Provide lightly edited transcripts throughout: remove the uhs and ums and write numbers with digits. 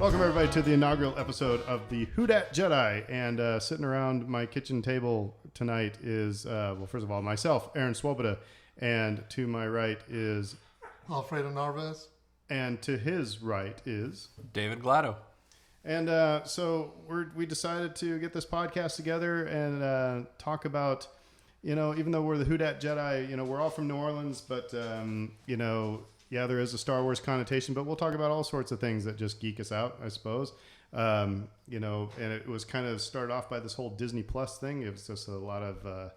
Welcome everybody to the inaugural episode of the Who Dat Jedi, and sitting around my kitchen table tonight is, well, first of all, myself, Aaron Swoboda, and to my right is Alfredo Narvaez, and to his right is David Glado. And so we decided to get this podcast together and talk about, even though we're the Who Dat Jedi, we're all from New Orleans, but, yeah, there is a Star Wars connotation, but we'll talk about all sorts of things that just geek us out, I suppose. And it was kind of started off by this whole Disney Plus thing. It was just a lot of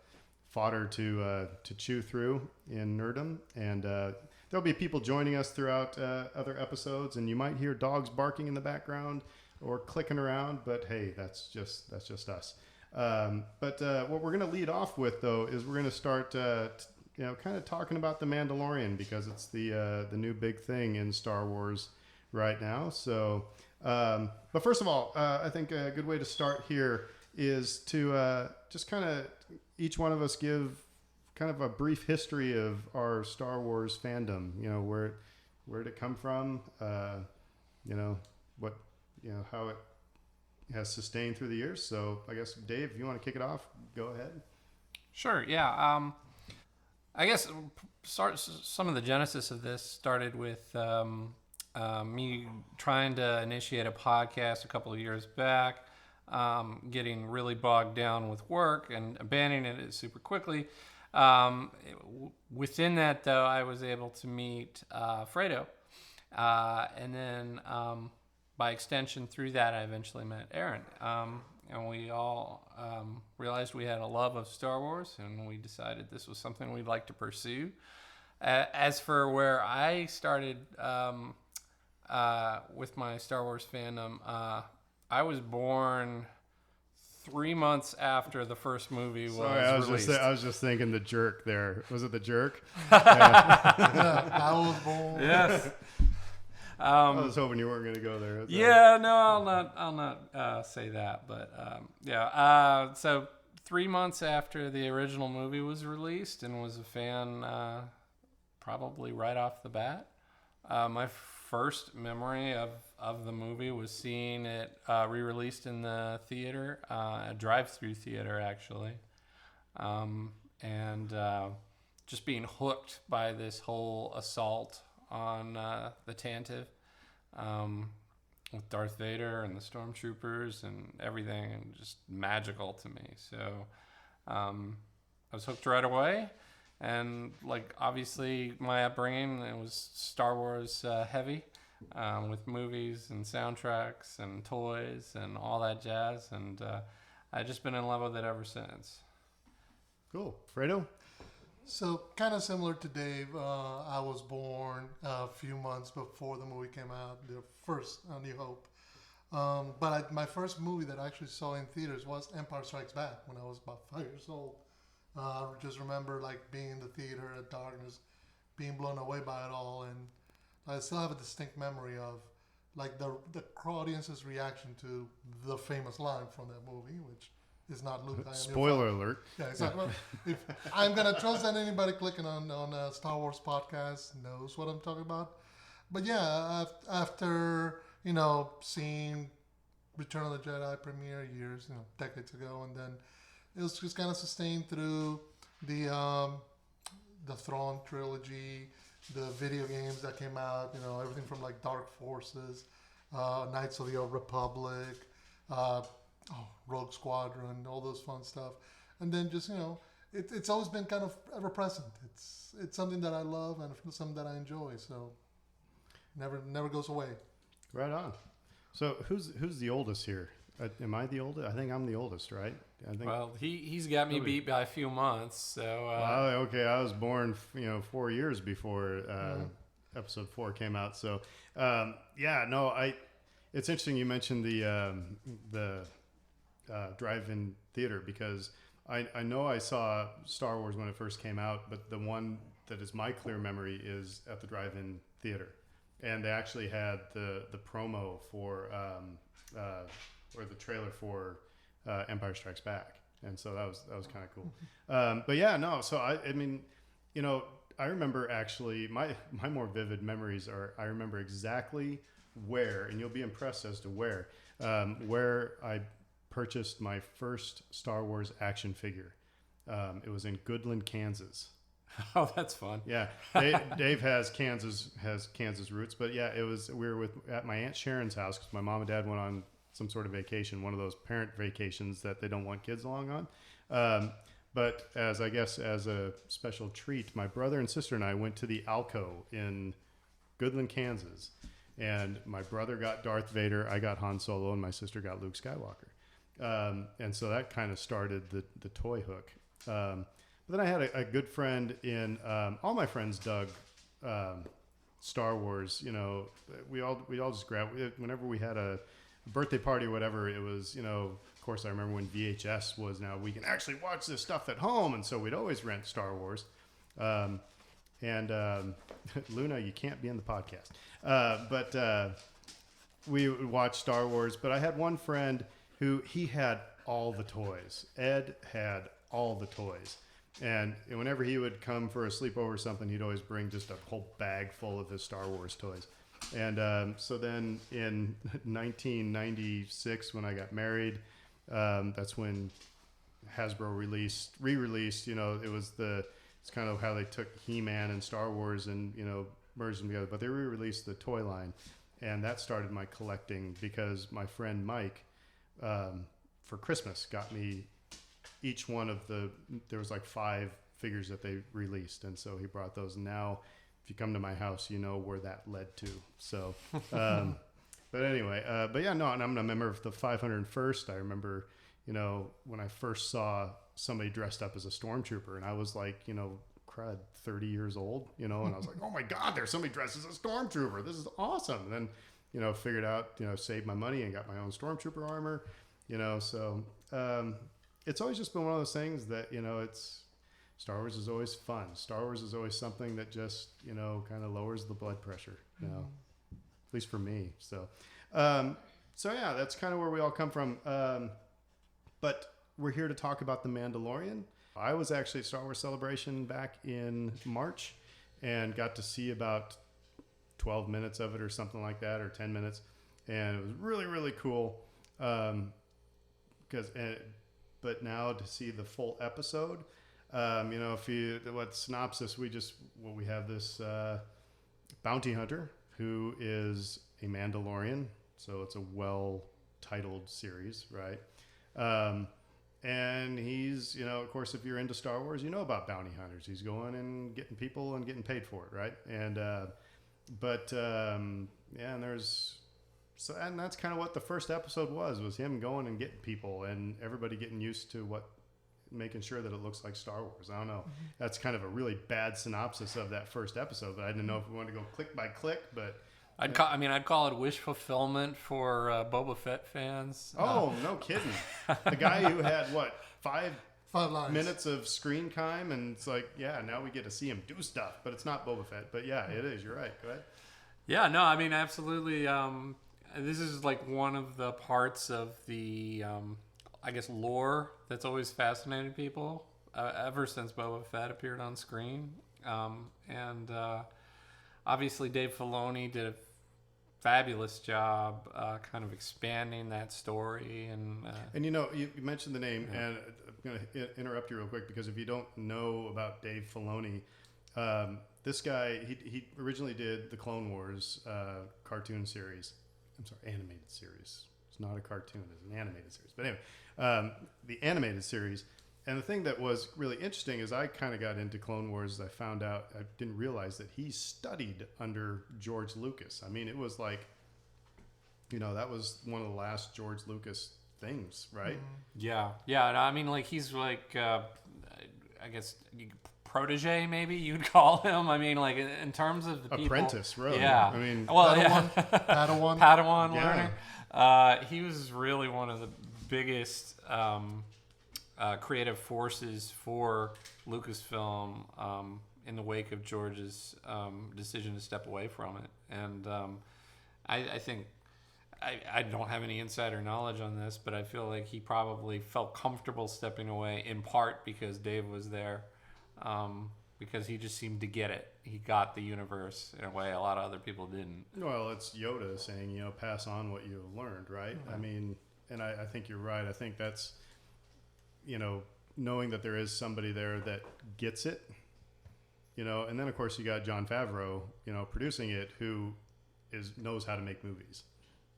fodder to chew through in nerdom. And there'll be people joining us throughout other episodes, and you might hear dogs barking in the background or clicking around, but hey, that's just us. But what we're going to lead off with, though, is we're going to start kind of talking about the Mandalorian, because it's the new big thing in Star Wars right now. So, but first of all, I think a good way to start here is to just kind of each one of us give kind of a brief history of our Star Wars fandom. Where did it come from? How it has sustained through the years. So I guess, Dave, if you want to kick it off, go ahead. Sure, yeah. I guess some of the genesis of this started with me trying to initiate a podcast a couple of years back, getting really bogged down with work and abandoning it super quickly. Within that, though, I was able to meet Fredo, and then by extension through that, I eventually met Aaron. And we all realized we had a love of Star Wars, and we decided this was something we'd like to pursue. As for where I started with my Star Wars fandom, I was born 3 months after the first movie was released. I was just thinking the jerk there. Was it the jerk? yeah, I was born. Yes. I was hoping you weren't going to go there. I'll not say that, but so 3 months after the original movie was released, and was a fan probably right off the bat. My first memory of the movie was seeing it re-released in the theater, a drive-through theater actually, and just being hooked by this whole assault on the Tantive, with Darth Vader and the Stormtroopers and everything, and just magical to me. So I was hooked right away, and obviously my upbringing, it was Star Wars heavy, with movies and soundtracks and toys and all that jazz, and I've just been in love with it ever since. Cool. Fredo? So kind of similar to Dave, I was born a few months before the movie came out, the first A New Hope. But my first movie that I actually saw in theaters was Empire Strikes Back when I was about 5 years old. I just remember being in the theater at darkness, being blown away by it all, and I still have a distinct memory of the audience's reaction to the famous line from that movie, which is not Luke. Spoiler alert. Yeah, exactly. If I'm going to trust that anybody clicking on a Star Wars podcast knows what I'm talking about. But yeah, after, seeing Return of the Jedi premiere years, decades ago, and then it was just kind of sustained through the Thrawn trilogy, the video games that came out, everything from Dark Forces, Knights of the Old Republic, Rogue Squadron, all those fun stuff, and then just it's always been kind of ever present. It's something that I love and something that I enjoy. So never goes away. Right on. So who's the oldest here? Am I the oldest? I think I'm the oldest, right? Well, he's got me beat by a few months. So okay, I was born 4 years before Episode 4 came out. So it's interesting you mentioned the drive-in theater, because I know I saw Star Wars when it first came out, but the one that is my clear memory is at the drive-in theater, and they actually had the promo for or the trailer for Empire Strikes Back, and so that was kind of cool. But yeah, no. So I mean, I remember actually my more vivid memories are I remember exactly where, and you'll be impressed as to where I purchased my first Star Wars action figure. It was in Goodland, Kansas. Oh, that's fun. Yeah, Dave has Kansas roots, but yeah, we were at my Aunt Sharon's house because my mom and dad went on some sort of vacation, one of those parent vacations that they don't want kids along on. But as a special treat, my brother and sister and I went to the Alco in Goodland, Kansas, and my brother got Darth Vader, I got Han Solo, and my sister got Luke Skywalker. And so that kind of started the toy hook. But then I had a good friend all my friends dug Star Wars. You know, we all just grabbed whenever we had a birthday party or whatever. It was, you know, of course I remember when VHS was now we can actually watch this stuff at home, and so we'd always rent Star Wars. Luna, you can't be in the podcast, but we would watch Star Wars. But I had one friend who he had all the toys. Ed had all the toys. And whenever he would come for a sleepover or something, he'd always bring just a whole bag full of his Star Wars toys. And so then in 1996, when I got married, that's when Hasbro re-released, you know, it's kind of how they took He-Man and Star Wars and, you know, merged them together. But they re-released the toy line. And that started my collecting because my friend Mike, for Christmas, got me each one of there was like 5 figures that they released, and so he brought those. And now if you come to my house, you know where that led to. So but anyway, but yeah, no, and I'm a member of the 501st. I remember, you know, when I first saw somebody dressed up as a stormtrooper, and I was like, you know, 30 years old, you know, and I was like, oh my God, there's somebody dressed as a stormtrooper, this is awesome. And then, you know, figured out, you know, saved my money and got my own stormtrooper armor, you know. So it's always just been one of those things that, you know, Star Wars is always fun. Star Wars is always something that just, you know, kind of lowers the blood pressure, you know, at least for me. So, so yeah, that's kind of where we all come from. But we're here to talk about The Mandalorian. I was actually at Star Wars Celebration back in March and got to see about 12 minutes of it or something like that, or 10 minutes. And it was really, really cool. But now to see the full episode, you know, synopsis, we have this bounty hunter who is a Mandalorian. So it's a well-titled series, right? And he's, you know, of course, if you're into Star Wars, you know about bounty hunters. He's going and getting people and getting paid for it, right? And yeah, and that's kind of what the first episode was him going and getting people and everybody getting used to making sure that it looks like Star Wars. I don't know. Mm-hmm. That's kind of a really bad synopsis of that first episode, but I didn't know if we wanted to go click by click, but I'd call it wish fulfillment for Boba Fett fans. Oh, no kidding. The guy who had, what, 5 lines. minutes of screen time, and it's like, yeah, now we get to see him do stuff, but it's not Boba Fett. But yeah, it is. You're right. Go ahead. Yeah, no, I mean, absolutely. This is like one of the parts of the, I guess, lore that's always fascinated people ever since Boba Fett appeared on screen. And obviously Dave Filoni did a fabulous job kind of expanding that story. And you know, you mentioned the name, and I'm going to interrupt you real quick because if you don't know about Dave Filoni, this guy, he originally did the Clone Wars cartoon series. I'm sorry, animated series. It's not a cartoon, it's an animated series. But anyway, the animated series. And the thing that was really interesting is I kind of got into Clone Wars. I found out, I didn't realize that he studied under George Lucas. I mean, it was like, you know, that was one of the last George Lucas things, right? Yeah. Yeah. And I mean, like, he's like, I guess, protege, maybe you'd call him. I mean, like, in terms of the people, apprentice, really. Yeah. I mean, well, Padawan learner. He was really one of the biggest creative forces for Lucasfilm in the wake of George's decision to step away from it. And I think I don't have any insider knowledge on this, but I feel like he probably felt comfortable stepping away in part because Dave was there. because he just seemed to get it. He got the universe in a way a lot of other people didn't. Well, it's Yoda saying, pass on what you learned, right? Mm-hmm. I mean, and I think you're right. I think that's, knowing that there is somebody there that gets it, and then of course you got Jon Favreau, producing it, who knows how to make movies.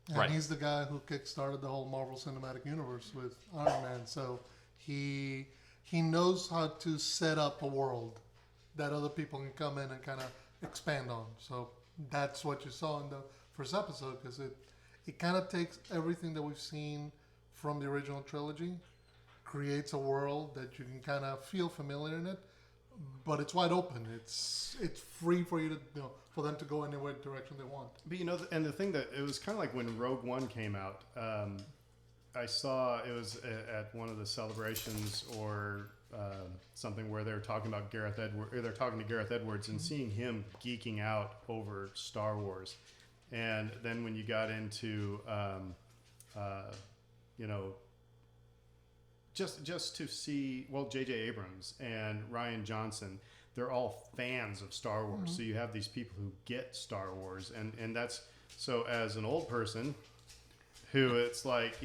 And Right. he's the guy who kickstarted the whole Marvel Cinematic Universe with Iron Man. So he knows how to set up a world that other people can come in and kind of expand on. So that's what you saw in the first episode, because it kind of takes everything that we've seen from the original trilogy, creates a world that you can kind of feel familiar in it, but it's wide open. It's free for you to for them to go anywhere direction they want. But and the thing that it was kind of like when Rogue One came out, I saw it was at one of the celebrations or something where they're talking about Gareth Edwards, or they're talking to Gareth Edwards and seeing him geeking out over Star Wars, and then when you got into just to see, J.J. Abrams and Rian Johnson, they're all fans of Star Wars. Mm-hmm. So you have these people who get Star Wars, and that's so as an old person who it's like,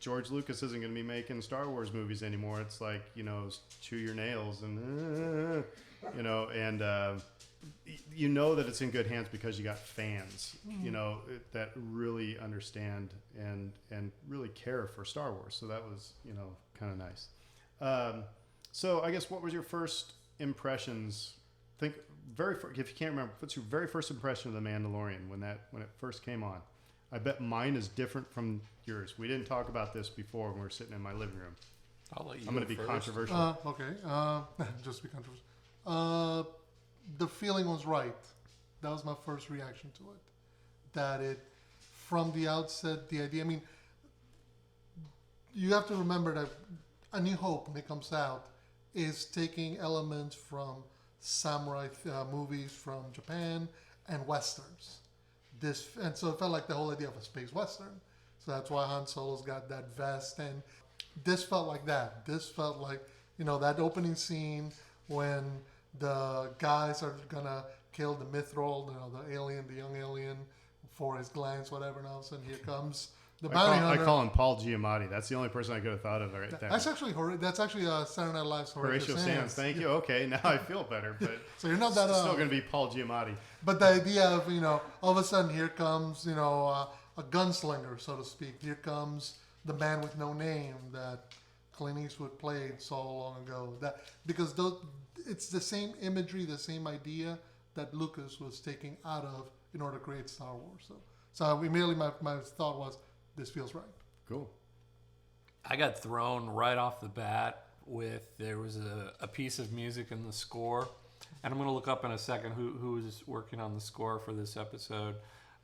George Lucas isn't going to be making Star Wars movies anymore. It's like, chew your nails and that it's in good hands because you got fans, that really understand and really care for Star Wars. So that was, kind of nice. So I guess what was your first impressions? If you can't remember, what's your very first impression of The Mandalorian when it first came on? I bet mine is different from yours. We didn't talk about this before when we were sitting in my living room. I'll let you I'm going to be first. controversial. Okay. Just be controversial. The feeling was right. That was my first reaction to it. That from the outset, the idea, you have to remember that A New Hope, when it comes out, is taking elements from samurai movies from Japan and westerns. And so it felt like the whole idea of a space western. So that's why Han Solo's got that vest, and this felt like that. This felt like, that opening scene when the guys are gonna kill the Mithril, the alien, the young alien, for his glance, whatever, and all of a sudden here comes the bounty hunter. I call him Paul Giamatti. That's the only person I could have thought of right there. That's actually Saturday Night Live's Horatio Sands. Thank you. Okay, now I feel better, but so you're not that it's still going to be Paul Giamatti. But the idea of all of a sudden here comes a gunslinger, so to speak. Here comes the man with no name that Clint Eastwood played so long ago. Because it's the same imagery, the same idea that Lucas was taking out of in order to create Star Wars. So immediately my thought was, this feels right. Cool. I got thrown right off the bat there was a piece of music in the score, and I'm going to look up in a second who is working on the score for this episode.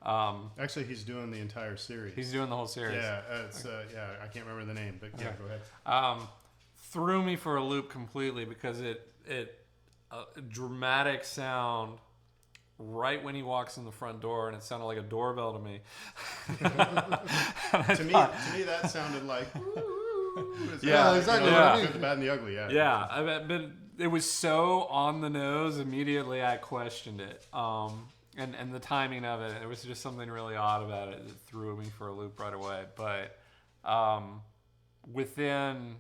Actually, he's doing the entire series. He's doing the whole series. Yeah, I can't remember the name, but yeah, go ahead. Threw me for a loop completely because it a dramatic sound right when he walks in the front door, and it sounded like a doorbell to me. to me, that sounded like. Yeah, exactly. What I mean. The bad and the ugly. Yeah. Yeah, but it was so on the nose. Immediately, I questioned it. And the timing of it, there was just something really odd about it that threw me for a loop right away. But within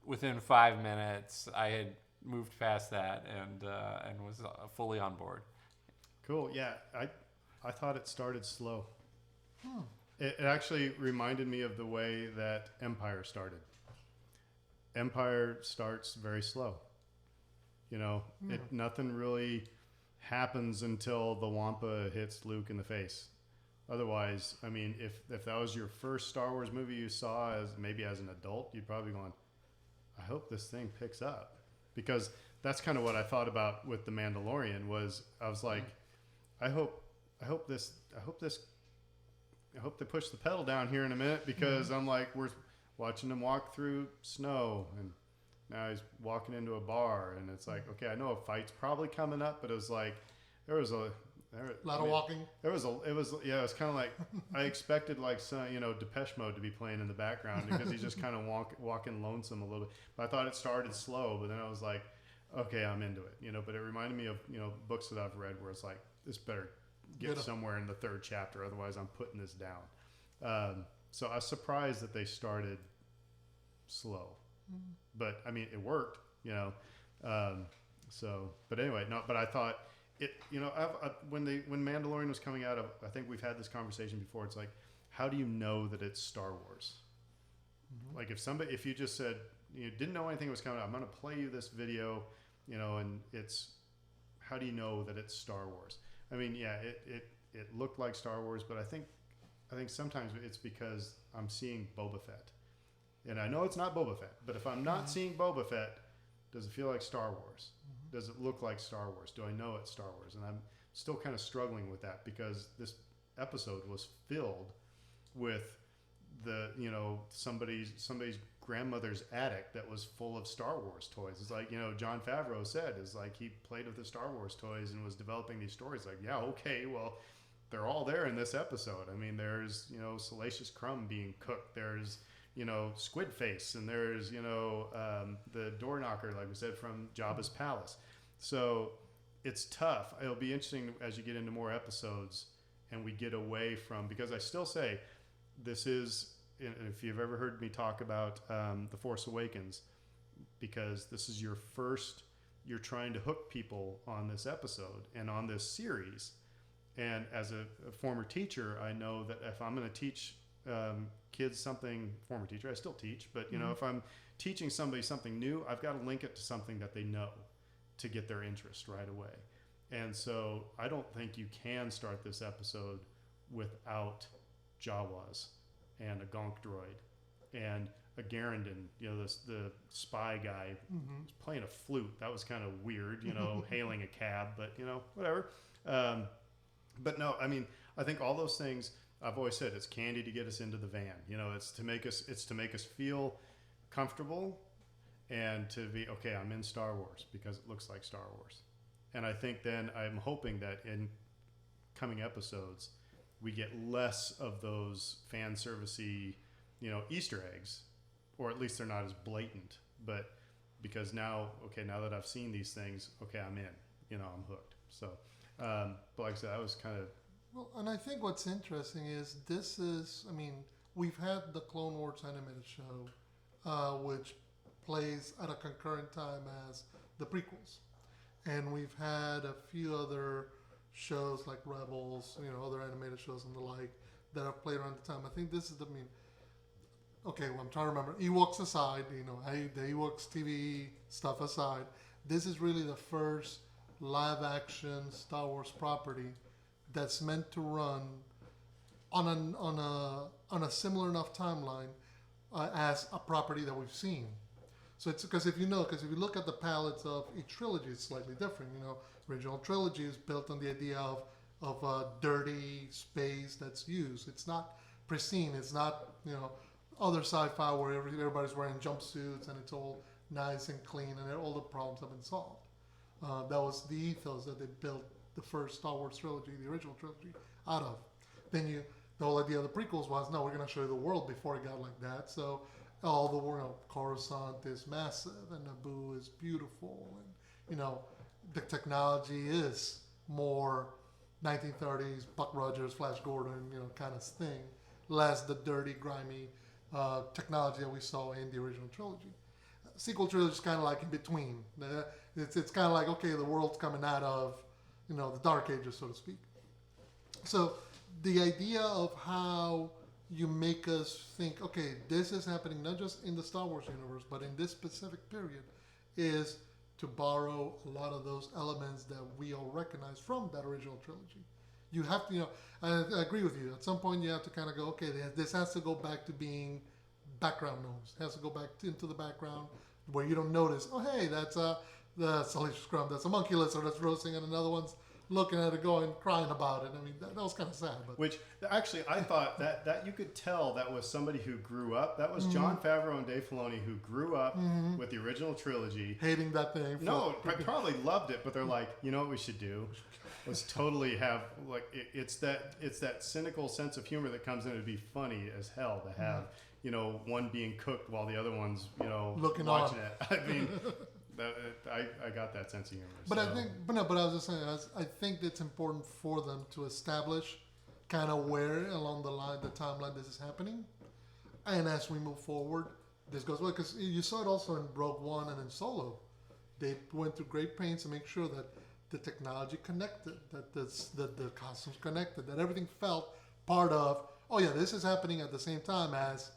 5 minutes, I had moved past that and was fully on board. Cool. Yeah, I thought it started slow. It actually reminded me of the way that Empire started. Empire starts very slow. Nothing really happens until the Wampa hits Luke in the face. Otherwise, if that was your first Star Wars movie you saw as an adult, you'd probably going, I hope this thing picks up, because that's kind of what I thought about with The Mandalorian. I was like, I hope they push the pedal down here in a minute, because I'm like, we're watching him walk through snow, and now he's walking into a bar, and it's like, okay, I know a fight's probably coming up, but it was like there was a lot of walking. It was kind of like I expected like some Depeche Mode to be playing in the background, because he's just kind of walking lonesome a little bit. But I thought it started slow, but then I was like, okay, I'm into it, you know. But it reminded me of, you know, books that I've read where it's like, this better get somewhere in the third chapter, otherwise I'm putting this down. So I was surprised that they started slow, but I mean, it worked, you know. But anyway, no. But I thought it, you know, when Mandalorian was coming out, I think we've had this conversation before. It's like, how do you know that it's Star Wars? Like if you just said, you didn't know anything was coming out, I'm going to play you this video, you know, and it's, how do you know that it's Star Wars? I mean, yeah, it looked like Star Wars, but I think sometimes it's because I'm seeing Boba Fett. And I know it's not Boba Fett, but if I'm not seeing Boba Fett, does it feel like Star Wars? Does it look like Star Wars? Do I know it's Star Wars? And I'm still kind of struggling with that because this episode was filled with the, you know, somebody's grandmother's attic that was full of Star Wars toys. It's like, you know, Jon Favreau said, is like he played with the Star Wars toys and was developing these stories. Like, yeah, okay, well, they're all there in this episode. I mean, there's, you know, Salacious Crumb being cooked. There's, you know, Squid Face, and there's, you know, the door knocker, like we said, from Jabba's palace. So it's tough. It'll be interesting as you get into more episodes and we get away from, because I still say this is, if you've ever heard me talk about The Force Awakens, because this is you're trying to hook people on this episode and on this series. And as a former teacher, I know that if I'm going to teach kids something, former teacher, I still teach, but you know, if I'm teaching somebody something new, I've got to link it to something that they know to get their interest right away. And so I don't think you can start this episode without Jawas and a Gonk droid and a Garandon, you know, the spy guy was playing a flute. That was kind of weird, you know, hailing a cab, but you know, whatever. But no, I mean, I think all those things, I've always said, it's candy to get us into the van. You know, it's to make us feel comfortable and to be, okay, I'm in Star Wars because it looks like Star Wars. And I think then I'm hoping that in coming episodes, we get less of those fan servicey, you know, Easter eggs, or at least they're not as blatant. But because now that I've seen these things, okay, I'm in. You know, I'm hooked. So, but like I said, that was kind of. Well, and I think what's interesting is I mean, we've had the Clone Wars animated show, which plays at a concurrent time as the prequels. And we've had a few other shows like Rebels, you know, other animated shows and the like that have played around the time. I think this is okay, well, I'm trying to remember. Ewoks aside, you know, the Ewoks TV stuff aside, this is really the first live action Star Wars property that's meant to run on a similar enough timeline as a property that we've seen. So it's because if you look at the palettes of each trilogy, it's slightly different. You know, original trilogy is built on the idea of a dirty space that's used. It's not pristine. It's not, you know, other sci-fi where everybody's wearing jumpsuits and it's all nice and clean and all the problems have been solved. That was the ethos that they built the first Star Wars trilogy, the original trilogy, out of. Then the whole idea of the prequels was, no, we're going to show you the world before it got like that. So all the world, Coruscant is massive and Naboo is beautiful, and you know, the technology is more 1930s Buck Rogers, Flash Gordon, you know, kind of thing, less the dirty, grimy technology that we saw in the original trilogy. Sequel trilogy is kind of like in between. It's kind of like, okay, the world's coming out of, you know, the Dark Ages, so to speak. So the idea of how you make us think, okay, this is happening not just in the Star Wars universe, but in this specific period, is to borrow a lot of those elements that we all recognize from that original trilogy. You have to, you know, I agree with you. At some point, you have to kind of go, okay, this has to go back to being background noise. It has to go back into the background where you don't notice, oh, hey, that's the Salacious Crumb, that's a monkey lizard that's roasting, and another one's looking at it going, crying about it. I mean, that was kind of sad. But. Which, actually, I thought that you could tell that was somebody who grew up. That was Jon Favreau and Dave Filoni who grew up with the original trilogy. Hating that thing. No, probably loved it, but they're like, you know what we should do? Let's totally have, like, it's that cynical sense of humor that comes in. It'd be funny as hell to have, you know, one being cooked while the other one's, you know, looking watching on. it. I mean, I got that sense of humor. But so. I think, but no, but I was just saying, I think it's important for them to establish kind of where along the timeline this is happening, and as we move forward, this goes well because you saw it also in Rogue One and in Solo. They went through great pains to make sure that the technology connected, that the costumes connected, that everything felt part of. Oh yeah, this is happening at the same time as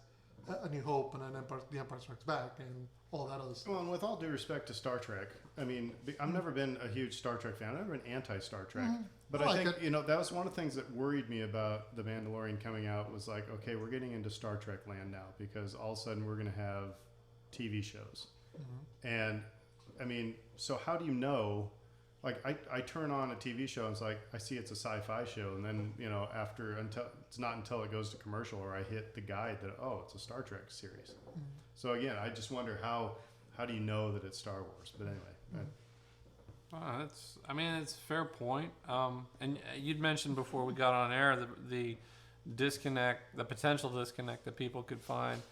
A New Hope and The Empire Strikes Back and all that other stuff. Well, and with all due respect to Star Trek, I mean, I've never been a huge Star Trek fan. I've never been anti-Star Trek. But I think, that was one of the things that worried me about The Mandalorian coming out was like, okay, we're getting into Star Trek land now because all of a sudden we're going to have TV shows. And, I mean, so how do you know? Like, I turn on a TV show and it's like, I see it's a sci-fi show. And then, it's not until it goes to commercial or I hit the guide that, oh, it's a Star Trek series. So again, I just wonder how do you know that it's Star Wars? But anyway. It's a fair point. And you'd mentioned before we got on air the disconnect, the potential disconnect that people could find.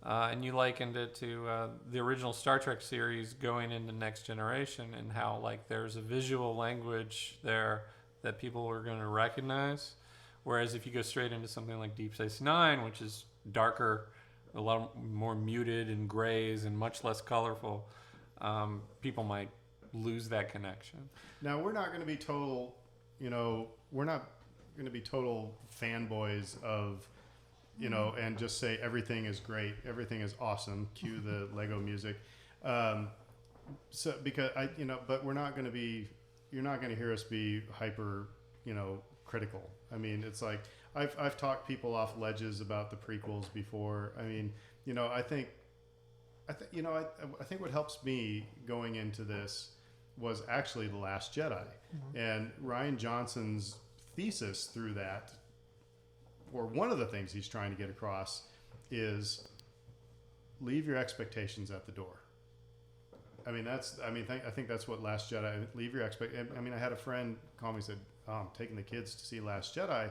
And you likened it to the original Star Trek series going into Next Generation and how like there's a visual language there that people are going to recognize. Whereas if you go straight into something like Deep Space Nine, which is darker, a lot more muted and grays and much less colorful, people might lose that connection. Now we're not going to be total, we're not going to be total fanboys of, and just say everything is great, everything is awesome. Cue the Lego music. So because but we're not going to be. You're not going to hear us be hyper, critical. I mean, it's like I've talked people off ledges about the prequels before. I mean, I think what helps me going into this was actually The Last Jedi, and Rian Johnson's thesis through that. Or one of the things he's trying to get across is leave your expectations at the door. I think that's what Last Jedi, leave your I had a friend call me and said, oh, I'm taking the kids to see Last Jedi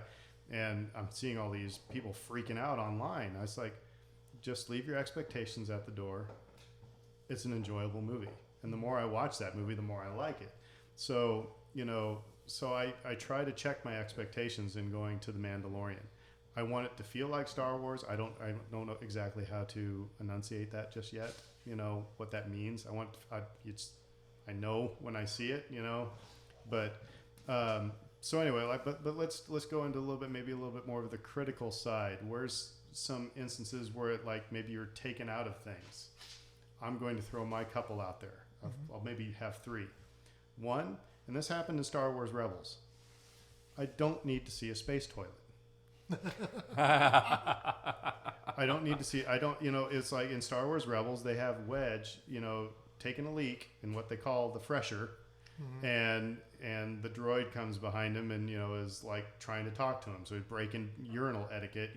and I'm seeing all these people freaking out online. I was like, just leave your expectations at the door. It's an enjoyable movie. And the more I watch that movie, the more I like it. So, I try to check my expectations in going to The Mandalorian. I want it to feel like Star Wars. I don't know exactly how to enunciate that just yet. What that means. I know when I see it. But so anyway, but let's go into maybe a little bit more of the critical side. Where's some instances where it like maybe you're taken out of things? I'm going to throw my couple out there. I'll maybe have three. One, and this happened in Star Wars Rebels. I don't need to see a space toilet. I don't need to see. It's like in Star Wars Rebels, they have Wedge, taking a leak in what they call the fresher, and the droid comes behind him and is like trying to talk to him, so he's breaking urinal etiquette,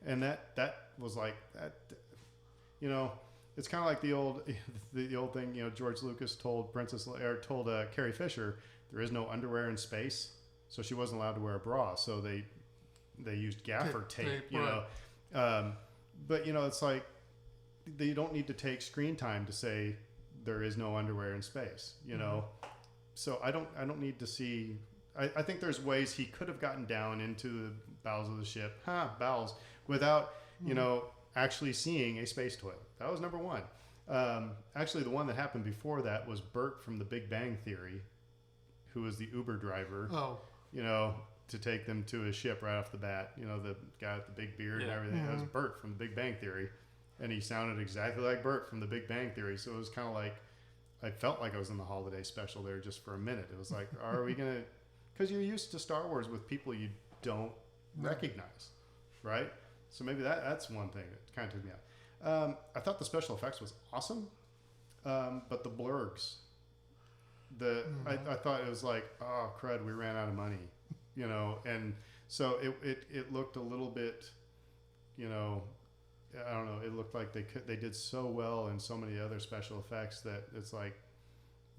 and that was like that, it's kind of like the old thing, George Lucas told Carrie Fisher there is no underwear in space, so she wasn't allowed to wear a bra, so they used gaffer tape, but it's like they don't need to take screen time to say there is no underwear in space, so I don't need to see. I think there's ways he could have gotten down into the bowels of the ship, without actually seeing a space toilet. That was number one. Actually, the one that happened before that was Bert from The Big Bang Theory, who was the Uber driver. To take them to his ship right off the bat. The guy with the big beard and everything. That was Bert from The Big Bang Theory. And he sounded exactly like Bert from The Big Bang Theory. So it was kind of like, I felt like I was in the holiday special there just for a minute. It was like, are we going to... Because you're used to Star Wars with people you don't recognize, right? So maybe that's one thing that kind of took me out. I thought the special effects was awesome, but the blurgs... I thought it was like, oh, crud, we ran out of money. And so it looked a little bit, I don't know. It looked like they did so well in so many other special effects that it's like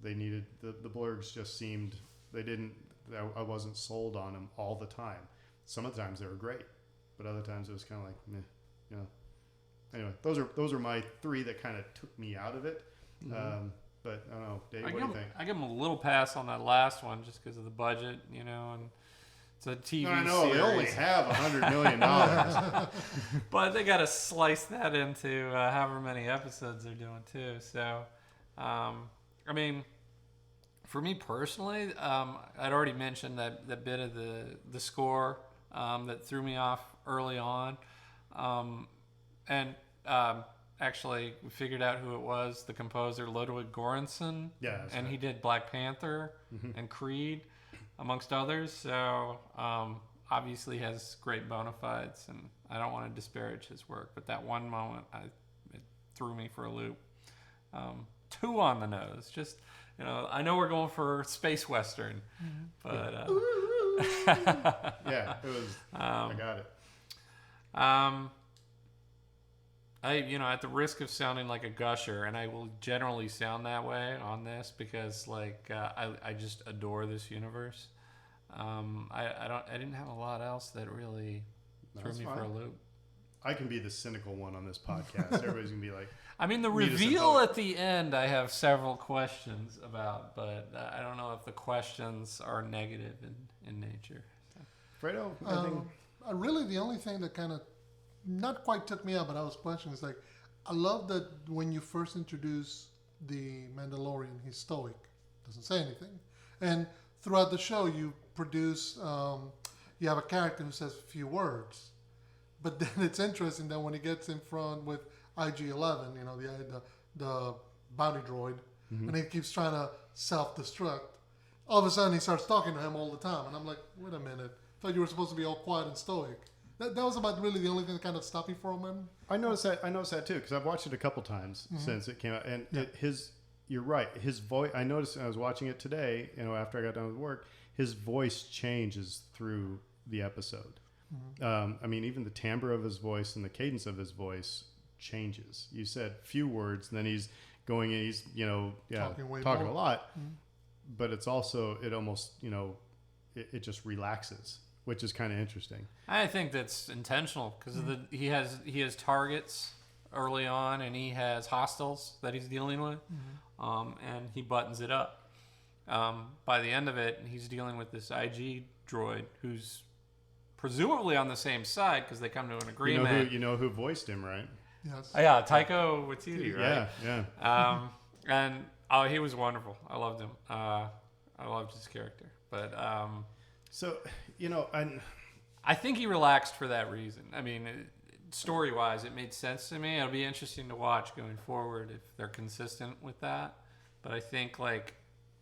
they needed the blurgs just seemed I wasn't sold on them all the time. Some of the times they were great, but other times it was kind of like meh, Anyway, those are my three that kind of took me out of it. But But I don't know, Dave. What do you think? I give them a little pass on that last one just because of the budget, and it's a TV I know series. they only have $100 million. But they got to slice that into however many episodes they're doing too. So, I mean, for me personally, I'd already mentioned that bit of the score that threw me off early on, and actually we figured out who it was. The composer Ludwig Göransson. Yeah, that's and right. he did Black Panther and Creed, amongst others. So obviously has great bona fides, and I don't want to disparage his work, but that one moment it threw me for a loop. Too on the nose. Just I know we're going for space western, but yeah, it was. I got it. At the risk of sounding like a gusher, and I will generally sound that way on this because I just adore this universe. I didn't have a lot else that really threw me for a loop. I can be the cynical one on this podcast. Everybody's gonna be like, I mean, the reveal at the end, I have several questions about, but I don't know if the questions are negative in nature. So. Fredo, really the only thing that kind of not quite took me out, but I was questioning, is like, I love that when you first introduce the Mandalorian, he's stoic, doesn't say anything, and throughout the show you produce, you have a character who says a few words, but then it's interesting that when he gets in front with IG-11, the bounty droid, and he keeps trying to self-destruct, all of a sudden he starts talking to him all the time, and I'm like, wait a minute, I thought you were supposed to be all quiet and stoic. That was about really the only thing that kind of stopped me for a minute. I noticed that too, because I've watched it a couple times since it came out, and you're right. His voice. I noticed I was watching it today. After I got done with work, his voice changes through the episode. I mean, even the timbre of his voice and the cadence of his voice changes. You said few words, and then he's going and he's talking a lot, but it's also it almost it just relaxes, which is kind of interesting. I think that's intentional because he has targets early on, and he has hostiles that he's dealing with, and he buttons it up. By the end of it, he's dealing with this IG droid who's presumably on the same side because they come to an agreement. You know who voiced him, right? Yes. Yeah, Taika Waititi, right? Yeah. And he was wonderful. I loved him. I loved his character, but. So, I think he relaxed for that reason. I mean, story-wise, it made sense to me. It'll be interesting to watch going forward if they're consistent with that. But I think,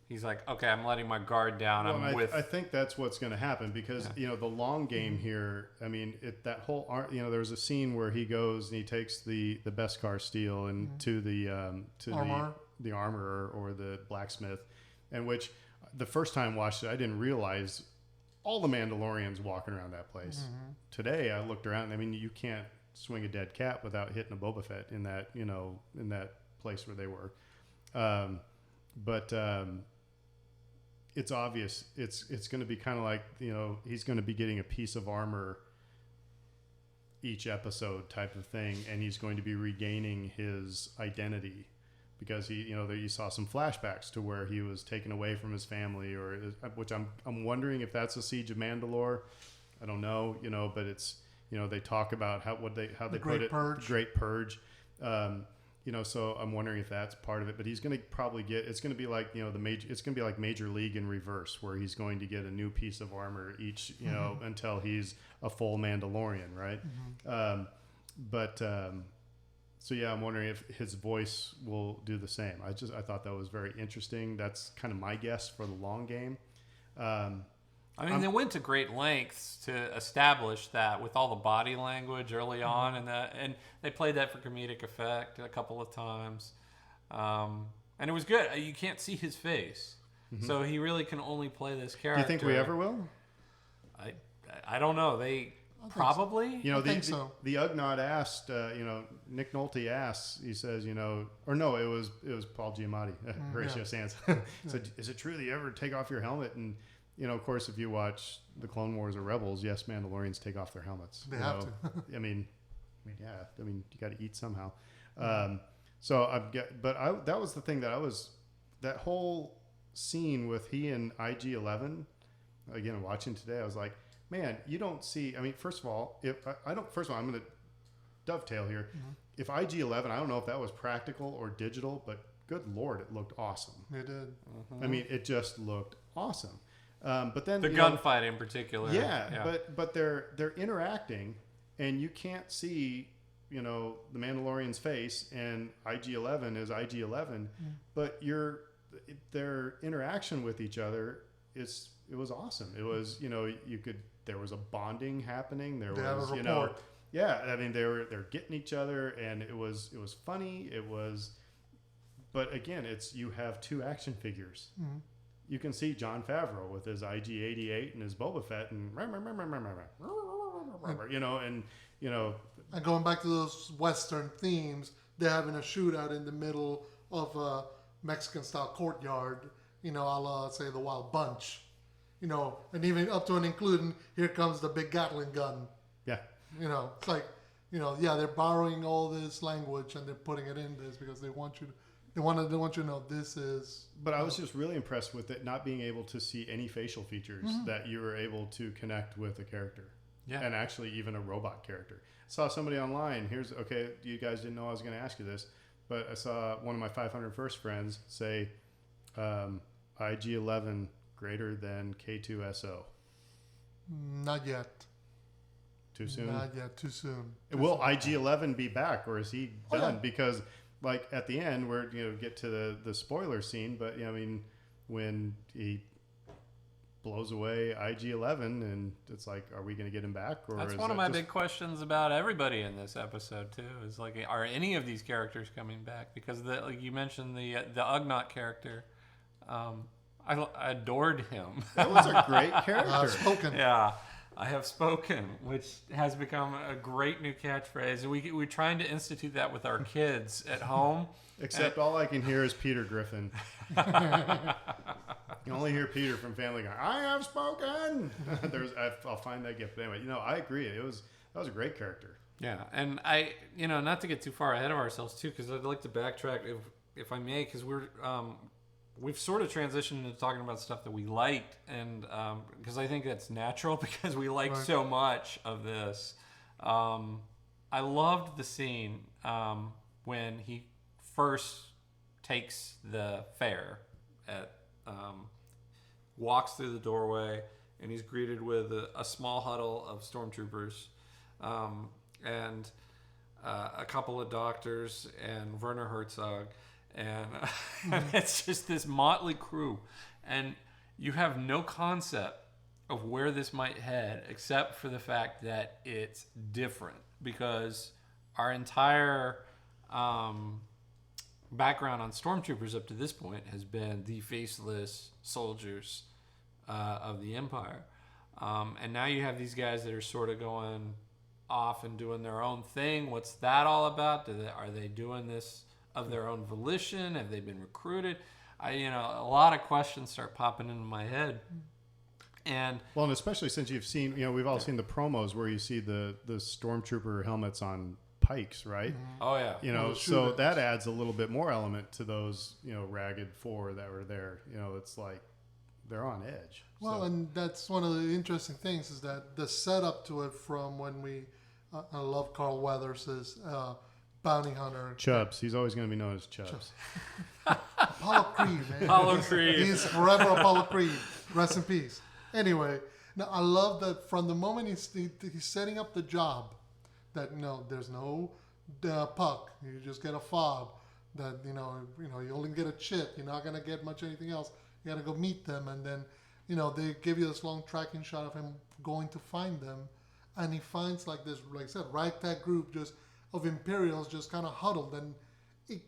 he's like, okay, I'm letting my guard down. Well, I think that's what's going to happen because, the long game here, I mean, that whole art, there's a scene where he goes and he takes the Beskar steel and to the armorer or the blacksmith, and which the first time I watched it, I didn't realize all the Mandalorians walking around that place. Today, I looked around, and I mean, you can't swing a dead cat without hitting a Boba Fett in that, in that place where they were. But it's obvious. It's going to be kind of like, he's going to be getting a piece of armor each episode type of thing, and he's going to be regaining his identity. Because you saw some flashbacks to where he was taken away from his family, which I'm wondering if that's a Siege of Mandalore. I don't know, but it's they talk about how they put it, Great Purge. So I'm wondering if that's part of it. But he's going to probably it's going to be like it's going to be like Major League in reverse, where he's going to get a new piece of armor each until he's a full Mandalorian, right? So yeah, I'm wondering if his voice will do the same. I thought that was very interesting. That's kind of my guess for the long game. They went to great lengths to establish that with all the body language early on, and they played that for comedic effect a couple of times, and it was good. You can't see his face, so he really can only play this character. Do you think we ever will? I don't know. Probably. I think so. The Ugnaught asked, Nick Nolte asks, he says, or no, it was Paul Giamatti, Horatio Sands. Said, is it true that you ever take off your helmet? And, of course, if you watch the Clone Wars or Rebels, yes, Mandalorians take off their helmets. They have to. You got to eat somehow. That was the thing that I was that whole scene with he and IG-11, again, watching today, I was like, man, you don't see. I mean, first of all, if I don't. First of all, I'm going to dovetail here. Mm-hmm. If IG-11, I don't know if that was practical or digital, but good Lord, it looked awesome. It did. I mean, it just looked awesome. But then the gunfight in particular. Yeah. But they're interacting, and you can't see, the Mandalorian's face, and IG-11 is IG-11, but their interaction with each other it was awesome. It was, there was a bonding happening. There was, I mean, they're getting each other, and it was funny. But again, you have two action figures. Mm-hmm. You can see Jon Favreau with his IG-88 and his Boba Fett and and going back to those Western themes, they're having a shootout in the middle of a Mexican-style courtyard, a la, say, the Wild Bunch, and even up to and including, here comes the big Gatling gun. Yeah. It's like, they're borrowing all this language and they're putting it in this because they want you to know this is. But I was just really impressed with it not being able to see any facial features, that you were able to connect with a character. Yeah. And actually even a robot character. Saw somebody online. You guys didn't know I was going to ask you this, but I saw one of my 501st friends say IG-11 greater than K2SO. Not yet. Too soon? Not yet. Too soon. Will IG-11 be back, or is he done? Oh, yeah. Because like at the end, we're get to the spoiler scene, but when he blows away IG-11, and it's like, are we going to get him back? Or that's one of my big questions about everybody in this episode too. Is like, are any of these characters coming back? Because like you mentioned the Ugnaught character, I adored him. That was a great character. Spoken. Yeah. I have spoken, which has become a great new catchphrase. We're trying to institute that with our kids at home. Except all I can hear is Peter Griffin. You only hear Peter from Family Guy. I have spoken. I'll find that gift. But anyway, I agree. That was a great character. Yeah, and not to get too far ahead of ourselves too, because I'd like to backtrack if I may, because we've sort of transitioned into talking about stuff that we liked, and because I think that's natural because we liked so much of this. I loved the scene when he first takes the fair walks through the doorway, and he's greeted with a small huddle of stormtroopers and a couple of doctors and Werner Herzog. And it's just this motley crew. And you have no concept of where this might head, except for the fact that it's different. Because our entire background on stormtroopers up to this point has been the faceless soldiers of the Empire. And now you have these guys that are sort of going off and doing their own thing. What's that all about? Are they doing this of their own volition? Have they been recruited? A lot of questions start popping into my head. And especially since you've seen, we've all seen the promos where you see the stormtrooper helmets on pikes, right? Mm-hmm. Oh yeah. So that adds a little bit more element to those, ragged four that were there. It's like they're on edge. Well, and that's one of the interesting things is that the setup to it from when I love Carl Weathers' bounty hunter. Chubbs. He's always going to be known as Chubbs. Apollo Creed, man. Apollo Creed. He's forever Apollo Creed. Rest in peace. Anyway, now I love that from the moment he's setting up the job, that there's no puck. You just get a fob. That you only get a chit. You're not gonna get much anything else. You gotta go meet them, and then they give you this long tracking shot of him going to find them, and he finds like I said, ragtag group just of Imperials just kind of huddled, and it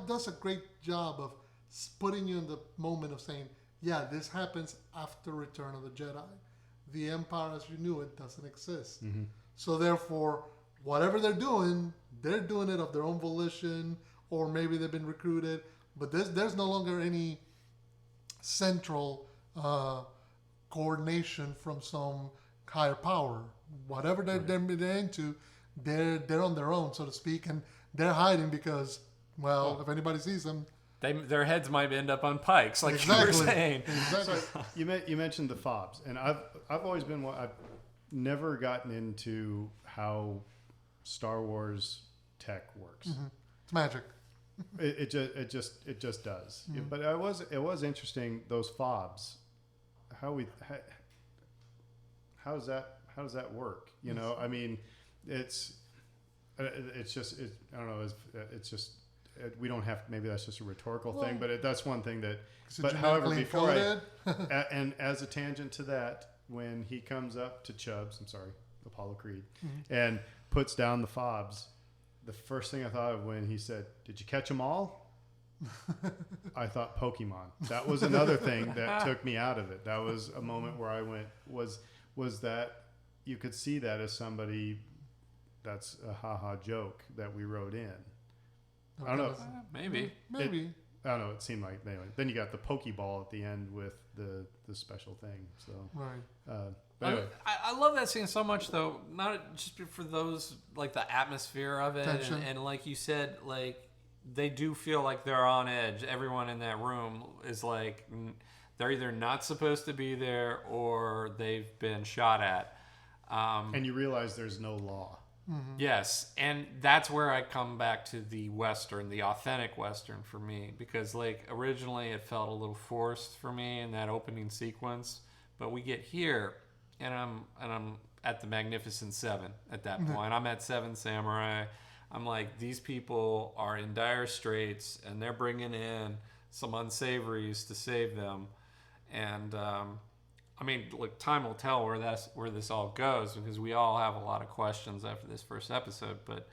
does a great job of putting you in the moment of saying, yeah, this happens after Return of the Jedi. The Empire as you knew it doesn't exist. Mm-hmm. So therefore, whatever they're doing it of their own volition, or maybe they've been recruited, but there's no longer any central coordination from some higher power. Whatever they're into, they're on their own, so to speak, and they're hiding because, if anybody sees them, their heads might end up on pikes, like you Exactly. were saying. Exactly. So you mentioned the fobs, and I've always been one. I've never gotten into how Star Wars tech works. It's magic. It just does. But it was interesting, those fobs. How does that work? You know, I mean, it's just I don't know. It's just we don't have. Maybe that's just a rhetorical thing, but that's one thing that. But however, before and as a tangent to that, when he comes up to Chubbs, I'm sorry, Apollo Creed, and puts down the fobs, the first thing I thought of when he said, "Did you catch them all?" I thought Pokemon. That was another thing that took me out of it. That was a moment where I went, was that you could see that as somebody that's a haha joke that we wrote in. I don't know. Maybe. Maybe. I don't know. It seemed like anyway. Then you got the Pokeball at the end with the special thing. So Right. but anyway. I love that scene so much, though. Not just for those, like the atmosphere of it, and like you said, like they do feel like they're on edge. Everyone in that room is like they're either not supposed to be there or they've been shot at. And you realize there's no law. Yes, and that's where I come back to the Western, the authentic Western for me, because like originally it felt a little forced for me in that opening sequence, but we get here, and I'm at the Magnificent Seven at that point. I'm at Seven Samurai. I'm like, these people are in dire straits, and they're bringing in some unsavories to save them, and I mean, look, time will tell where this all goes, because we all have a lot of questions after this first episode. But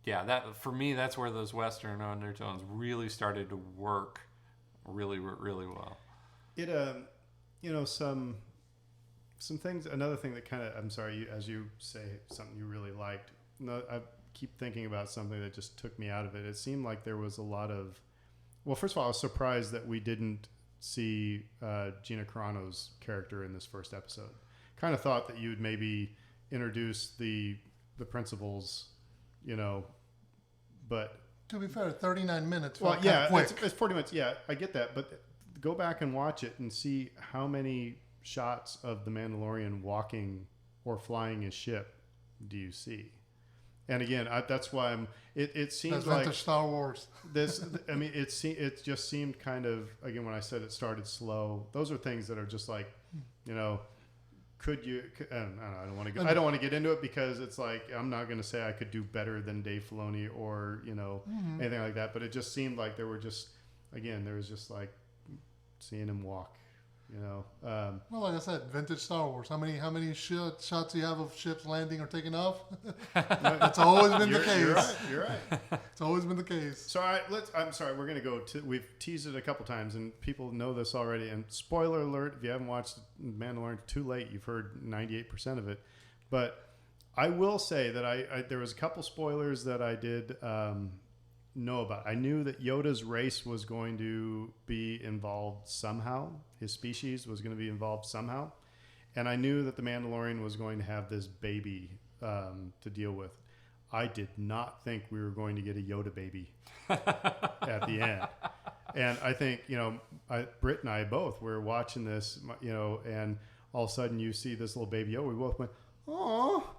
yeah, that for me, that's where those Western undertones really started to work really, really well. It you know, some things. Another thing that kind of, I'm sorry, as you say something you really liked. No, I keep thinking about something that just took me out of it. It seemed like there was a lot of. Well, first of all, I was surprised that we didn't see Gina Carano's character in this first episode. Kind of thought that you'd maybe introduce the principals, you know, but To be fair, 39 minutes. well, felt yeah, kinda quick. it's 40 minutes. Yeah, I get that, but go back and watch it and see how many shots of the Mandalorian walking or flying his ship do you see? And again, that's why I'm. It seems That's like vintage Star Wars. this. I mean, it just seemed kind of, again, when I said it started slow. Those are things that are just like, you know, I don't want to get into it, because it's like I'm not going to say I could do better than Dave Filoni or, you know, anything like that. But it just seemed like there was just like seeing him walk. You know, Well, like I said, vintage Star Wars. How many shots do you have of ships landing or taking off? That's always been the case. You're right. It's always been the case. So I'm sorry. We're going to go to. We've teased it a couple times, and people know this already. And spoiler alert: if you haven't watched Mandalorian, too late. You've heard 98% of it. But I will say that I there was a couple spoilers that I did know about. I knew that Yoda's race was going to be involved somehow. His species was going to be involved somehow. And I knew that the Mandalorian was going to have this baby to deal with. I did not think we were going to get a Yoda baby at the end. And I think, you know, Britt and I both were watching this, you know, and all of a sudden you see this little baby Yoda. We both went, oh.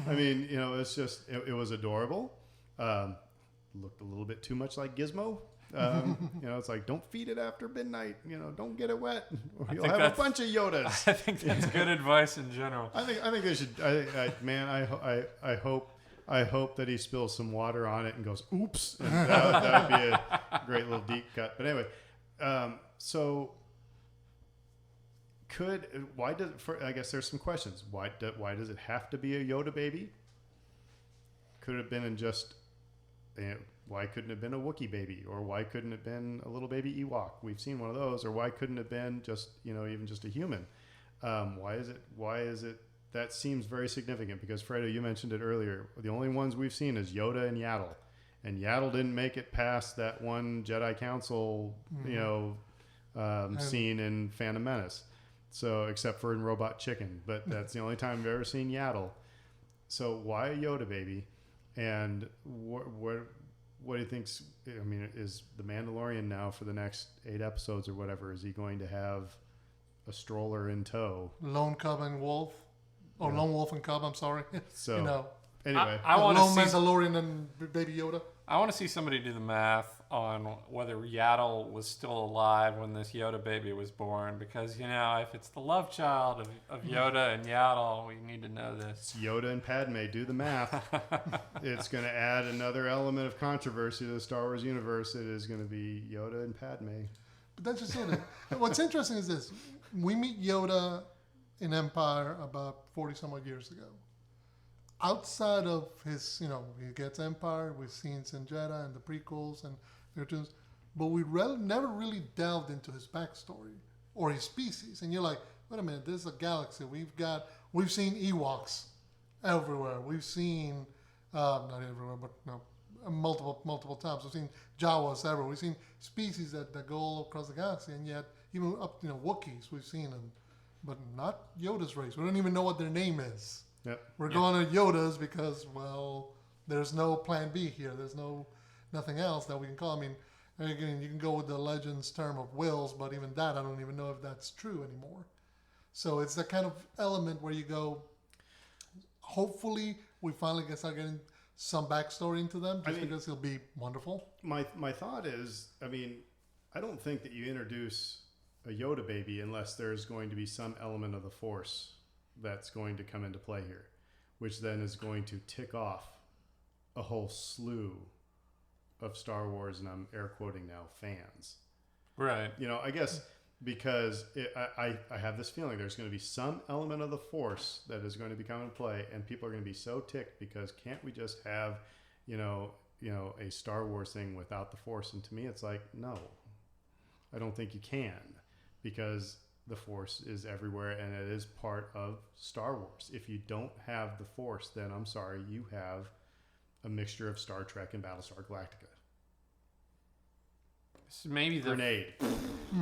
I mean, you know, it's just, it was adorable. Looked a little bit too much like Gizmo. You know, it's like, don't feed it after midnight. You know, don't get it wet, or you'll have a bunch of Yodas. I think that's good advice in general. I think they should. I hope that he spills some water on it and goes, oops. And that would be a great little deep cut. But anyway, so I guess there's some questions. Why does it have to be a Yoda baby? Could it have been in just. Why couldn't it have been a Wookiee baby, or why couldn't it have been a little baby Ewok? We've seen one of those. Or why couldn't it have been just, you know, even just a human? Why is it? That seems very significant, because Fredo, you mentioned it earlier. The only ones we've seen is Yoda and Yaddle, and Yaddle didn't make it past that one Jedi Council, you know, scene in Phantom Menace. So except for in Robot Chicken, but that's the only time I've ever seen Yaddle. So why a Yoda baby? And what do you think's? I mean, is the Mandalorian now for the next 8 episodes or whatever? Is he going to have a stroller in tow? Lone cub and wolf, or Yeah. lone wolf and cub. I'm sorry. So You know, anyway, I want to lone see. Mandalorian and Baby Yoda. I want to see somebody do the math on whether Yaddle was still alive when this Yoda baby was born, because if it's the love child of Yoda and Yaddle, we need to know this. it's Yoda and Padme. Do the math. It's going to add another element of controversy to the Star Wars universe. It is going to be Yoda and Padme. But that's just it. What's interesting is this: we meet Yoda in Empire about 40 some odd years ago. Outside of his, he gets Empire. We've seen Sin Jedi and the prequels and cartoons, but we never really delved into his backstory or his species. And you're like, wait a minute, this is a galaxy. We've seen Ewoks everywhere. We've seen not everywhere, but multiple times. We've seen Jawas everywhere. We've seen species that go all across the galaxy, and yet even up Wookiees, we've seen them, but not Yoda's race. We don't even know what their name is. Yep. We're going to Yoda's because, there's no plan B here. There's nothing else that we can call. I mean, again, you can go with the Legends term of wills, but even that, I don't even know if that's true anymore. So it's that kind of element where you go, hopefully we finally start getting some backstory into them, because it'll be wonderful. My thought is, I don't think that you introduce a Yoda baby unless there's going to be some element of the Force that's going to come into play here, which then is going to tick off a whole slew of Star Wars, and I'm air quoting now, fans. Right. I guess because I have this feeling there's going to be some element of the Force that is going to be coming into play, and people are going to be so ticked because can't we just have, a Star Wars thing without the Force? And to me, it's like, no, I don't think you can, because the Force is everywhere and it is part of Star Wars. If you don't have the Force, then I'm sorry, you have a mixture of Star Trek and Battlestar Galactica. This is maybe Grenade.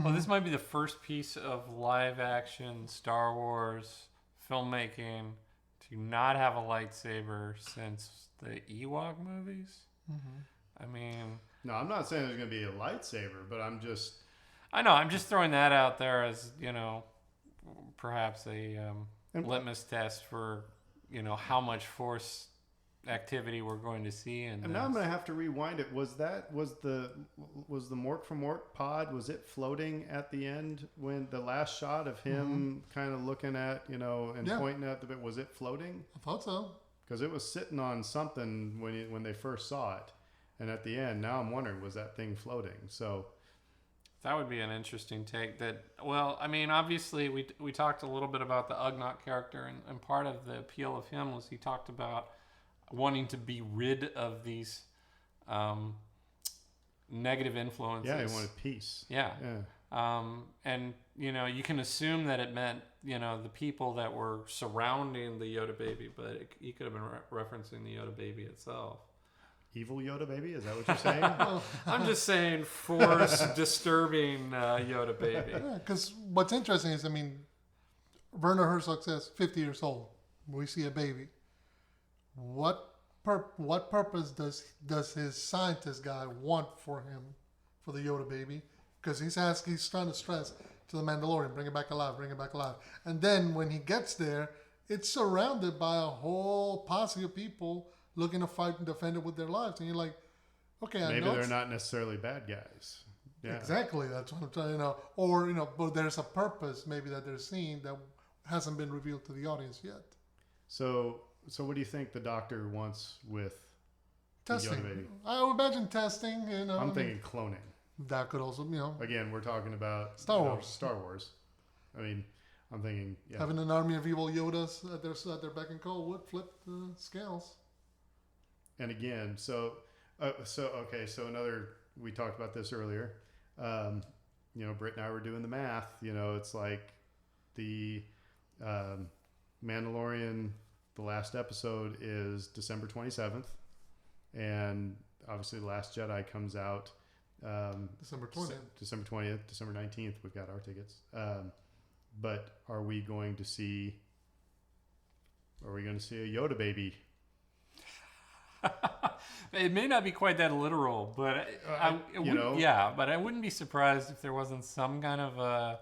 this might be the first piece of live action Star Wars filmmaking to not have a lightsaber since the Ewok movies. No, I'm not saying there's going to be a lightsaber, but I'm just throwing that out there as, perhaps a litmus test for, how much Force activity we're going to see. And now I'm going to have to rewind it. Was the Mork from Mork pod, was it floating at the end when the last shot of him kind of looking at, and pointing at the bit, was it floating? I thought so. Because it was sitting on something when they first saw it. And at the end, now I'm wondering, was that thing floating? So that would be an interesting take. Obviously we talked a little bit about the Ugnaught character, and part of the appeal of him was he talked about wanting to be rid of these negative influences. Yeah, he wanted peace. Yeah. And, you can assume that it meant, the people that were surrounding the Yoda baby, but he could have been referencing the Yoda baby itself. Evil Yoda baby? Is that what you're saying? I'm just saying Force disturbing Yoda baby. Yeah, because what's interesting is, Werner Herzog says 50 years old. We see a baby. What purpose does his scientist guy want for him, for the Yoda baby? Because he's trying to stress to the Mandalorian, bring it back alive. And then when he gets there, it's surrounded by a whole posse of people looking to fight and defend it with their lives. And you're like, okay, I know. Maybe they're not necessarily bad guys. Yeah. Exactly. That's what I'm trying to Or, but there's a purpose maybe that they're seeing that hasn't been revealed to the audience yet. So what do you think the Doctor wants with Testing. the Yoda baby? I would imagine testing. I'm thinking cloning. That could also, Again, we're talking about Star Wars. Star Wars. I'm thinking, having an army of evil Yodas at their beck and call would flip the scales. And again, so another, we talked about this earlier. Britt and I were doing the math. It's like the Mandalorian, the last episode is December 27th, and obviously the Last Jedi comes out December 20th. December 20th, December 19th. We've got our tickets. But are we going to see a Yoda baby? It may not be quite that literal, but but I wouldn't be surprised if there wasn't some kind of a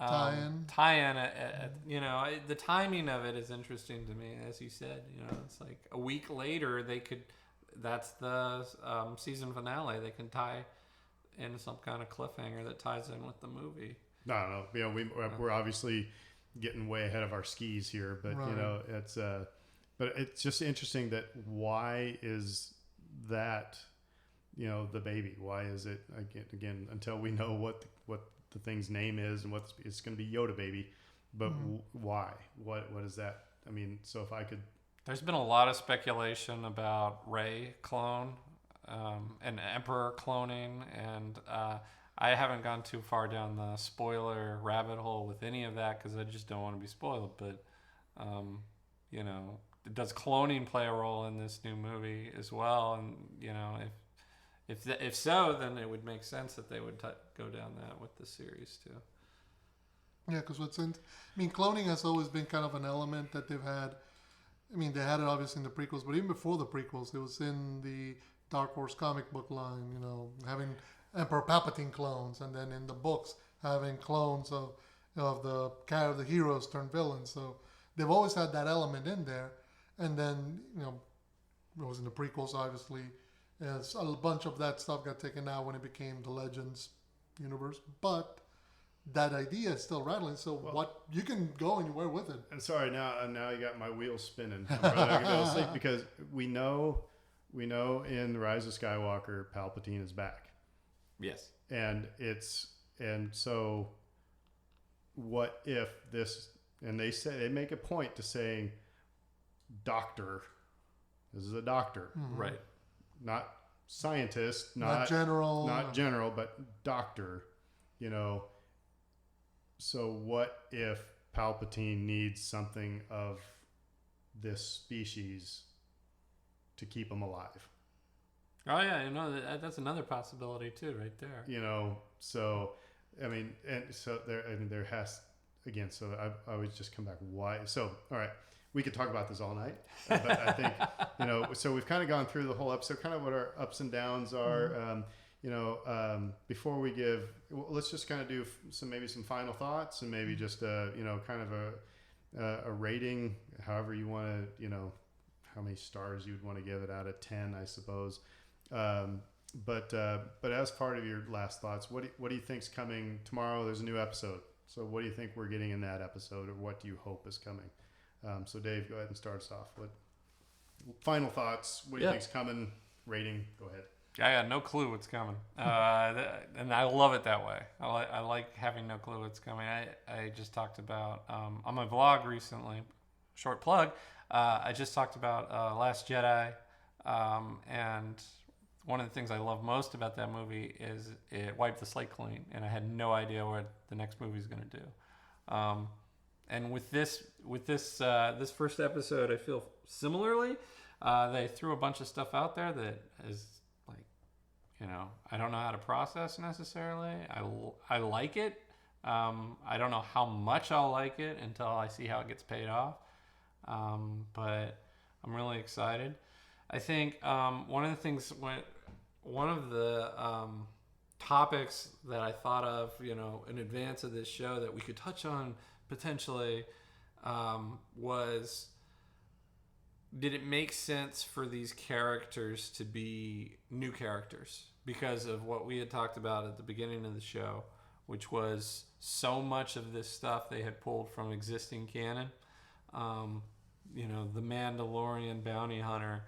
tie-in. The timing of it is interesting to me, as you said. It's like a week later that's the season finale. They can tie in some kind of cliffhanger that ties in with the movie. No. We're obviously getting way ahead of our skis here, but right. it's but it's just interesting that why is that the baby? Why is it again until we know what the thing's name is and it's going to be Yoda baby, but why? What is that? I mean, so if I could. There's been a lot of speculation about Rey clone, and Emperor cloning, and I haven't gone too far down the spoiler rabbit hole with any of that because I just don't want to be spoiled. But does cloning play a role in this new movie as well? And if so, then it would make sense that they would go down that with the series too. Yeah, because cloning has always been kind of an element that they've had. I mean, they had it obviously in the prequels, but even before the prequels, it was in the Dark Horse comic book line. Having Emperor Palpatine clones, and then in the books having clones of the heroes turned villains. So they've always had that element in there. And then it was in the prequels, obviously. As a bunch of that stuff got taken out when it became the Legends universe, but that idea is still rattling. So what you can go anywhere with it. And sorry, now you got my wheels spinning. I'm probably not gonna be able to sleep because we know in The Rise of Skywalker, Palpatine is back. Yes. And so what if this? And they make a point to saying, doctor. This is a doctor, right? Not scientist, not general, but doctor. So what if Palpatine needs something of this species to keep him alive? Oh yeah, that's another possibility too, right there. So there has again. So I always just come back. Why? So all right, we could talk about this all night, but I think So we've kind of gone through the whole episode, kind of what our ups and downs are. Before we let's just kind of do some final thoughts and maybe just kind of a rating, however you want to, how many stars you would want to give it out of 10, I suppose. But as part of your last thoughts, what do you think's coming tomorrow? There's a new episode. So what do you think we're getting in that episode, or what do you hope is coming? So Dave, go ahead and start us off. What final thoughts? What do you think's coming? Rating? Go ahead. I got no clue what's coming, and I love it that way. I like having no clue what's coming. I just talked about on my vlog recently, short plug, I just talked about Last Jedi, and one of the things I love most about that movie is it wiped the slate clean, and I had no idea what the next movie is going to do. And with this first episode, I feel similarly. They threw a bunch of stuff out there that is I don't know how to process necessarily. I like it. I don't know how much I'll like it until I see how it gets paid off. But I'm really excited. I think one of the topics that I thought of, in advance of this show that we could touch on potentially was, did it make sense for these characters to be new characters? Because of what we had talked about at the beginning of the show, which was so much of this stuff they had pulled from existing canon. The Mandalorian bounty hunter,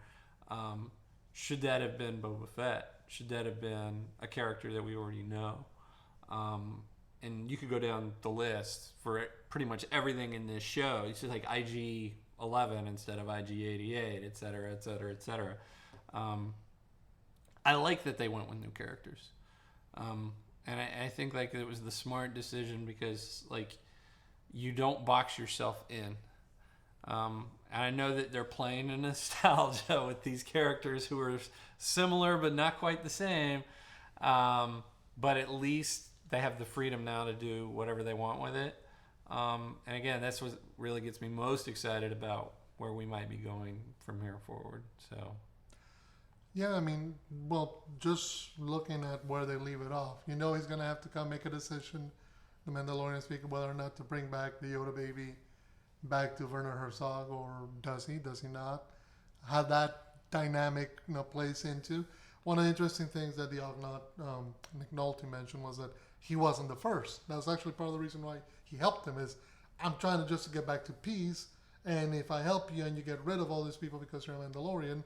should that have been Boba Fett? Should that have been a character that we already know? And you could go down the list for pretty much everything in this show. It's just like IG-11 instead of IG-88, et cetera, et cetera, et cetera. I like that they went with new characters. And I think it was the smart decision because you don't box yourself in. And I know that they're playing in nostalgia with these characters who are similar but not quite the same. But at least they have the freedom now to do whatever they want with it. And again, that's what really gets me most excited about where we might be going from here forward. So Yeah, I mean, well, just looking at where they leave it off, he's going to have to come make a decision, the Mandalorian speaking, whether or not to bring back the Yoda baby back to Werner Herzog, or does he not? How that dynamic, plays into. One of the interesting things that the Ugnaught, Nick Nolte mentioned was that he wasn't the first. That was actually part of the reason why he helped him is, I'm trying to just get back to peace, and if I help you and you get rid of all these people because you're a Mandalorian,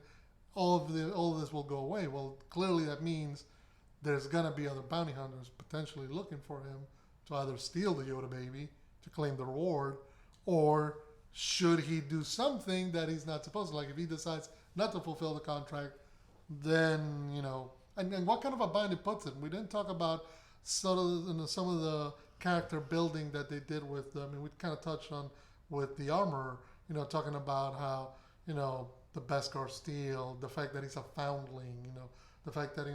all of this will go away. Well, clearly that means there's gonna be other bounty hunters potentially looking for him to either steal the Yoda baby to claim the reward, or should he do something that he's not supposed to? Like if he decides not to fulfill the contract, then and what kind of a bind it puts it. We didn't talk about some of the character building that they did with. I mean, we kind of touched on with the armor. Talking about how the Beskar steel, the fact that he's a foundling, the fact that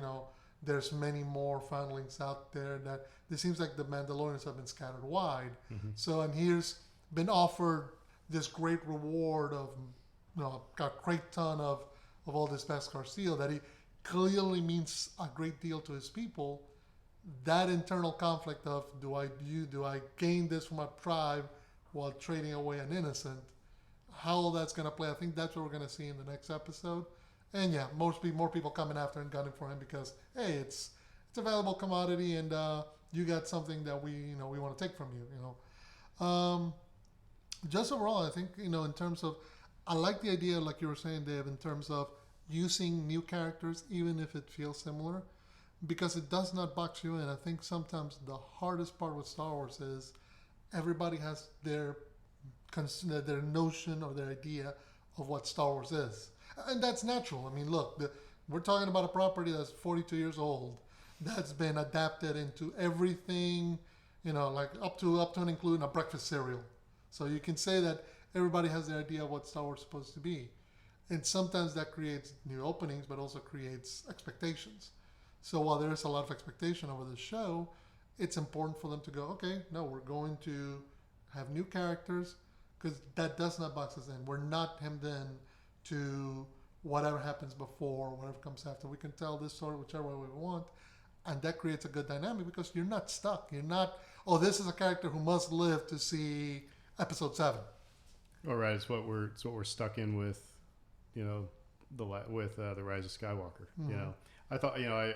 there's many more foundlings out there, that it seems like the Mandalorians have been scattered wide. Mm-hmm. So, and he's been offered this great reward of a great ton of all this Beskar steel that he clearly means a great deal to his people. That internal conflict of do I gain this for my tribe while trading away an innocent? How that's going to play, I think that's what we're going to see in the next episode. And yeah, more people coming after and gunning for him because hey, it's a valuable commodity, and you got something that we want to take from you. Just overall, I think in terms of, I like the idea, like you were saying, Dave, in terms of using new characters, even if it feels similar, because it does not box you in. I think sometimes the hardest part with Star Wars is everybody has their notion or their idea of what Star Wars is, and that's natural. I mean, look, we're talking about a property that's 42 years old, that's been adapted into everything, like up to and including a breakfast cereal. So you can say that everybody has their idea of what Star Wars is supposed to be, and sometimes that creates new openings, but also creates expectations. So while there is a lot of expectation over the show, it's important for them to go, okay, no, we're going to have new characters, because that does not box us in. We're not hemmed in to whatever happens before, whatever comes after. We can tell this story whichever way we want, and that creates a good dynamic because you're not stuck. You're not, this is a character who must live to see episode 7. All right, it's what we're stuck in with, the Rise of Skywalker. Mm-hmm. I thought, I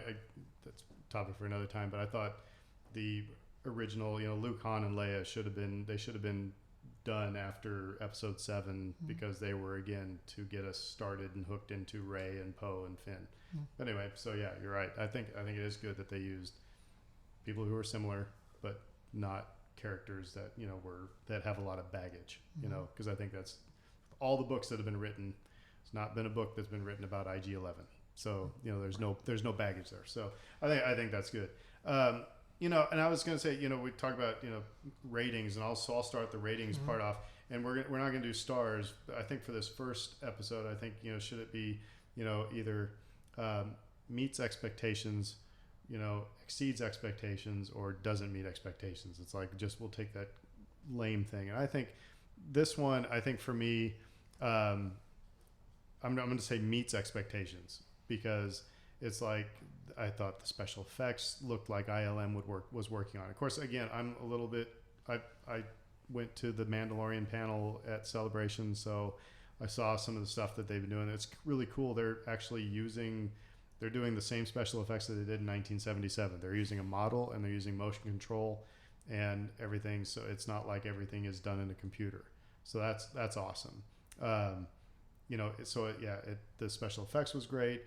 that's a topic for another time, but I thought the original, Luke, Han, and Leia should have been done after episode 7 because they were, again, to get us started and hooked into Rey and Poe and Finn. But anyway, so yeah, you're right. I think it is good that they used people who are similar but not characters that that have a lot of baggage, because I think that's all the books that have been written. It's not been a book that's been written about IG-11, so there's no baggage there. So I think that's good. And I was going to say, we talk about ratings, and I'll start the ratings part off, and we're not going to do stars. I think for this first episode, I think should it be either meets expectations, exceeds expectations, or doesn't meet expectations. It's like just we'll take that lame thing. And I think this one, for me, I'm going to say meets expectations, because it's like I thought the special effects looked like ILM was working on. Of course, again, I'm a little bit. I went to the Mandalorian panel at Celebration, so I saw some of the stuff that they've been doing. It's really cool. They're actually they're doing the same special effects that they did in 1977. They're using a model and they're using motion control and everything. So it's not like everything is done in a computer. So that's awesome. The special effects was great.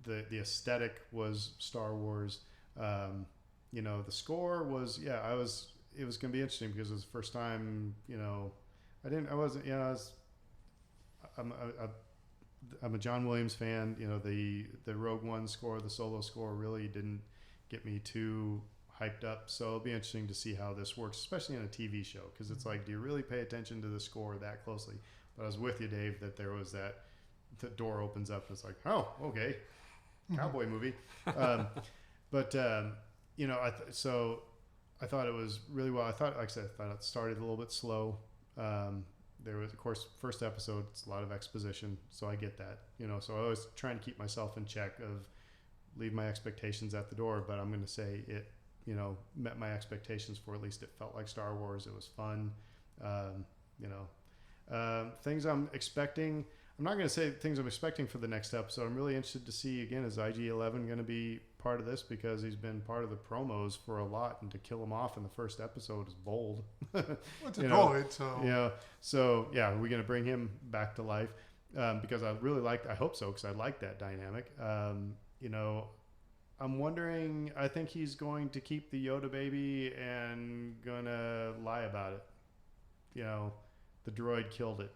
The aesthetic was Star Wars. The score was, it was going to be interesting because it was the first time, I'm a John Williams fan. The Rogue One score, the Solo score really didn't get me too hyped up. So it'll be interesting to see how this works, especially in a TV show, because it's like, do you really pay attention to the score that closely? But I was with you, Dave, that there was the door opens up and it's like, oh, okay. Cowboy movie. So I thought it was really well. I thought it started a little bit slow. there was, of course, first episode, it's a lot of exposition, so I get that, so I was trying to keep myself in check of leave my expectations at the door, but I'm going to say it, met my expectations for at least it felt like Star Wars. It was fun. Things I'm expecting, I'm not going to say things I'm expecting for the next episode. I'm really interested to see, again, is IG-11 going to be part of this, because he's been part of the promos for a lot, and to kill him off in the first episode is bold. Well, it's a droid, so are we going to bring him back to life? Because I hope so, because I like that dynamic. I'm wondering, I think he's going to keep the Yoda baby and gonna lie about it. The droid killed it,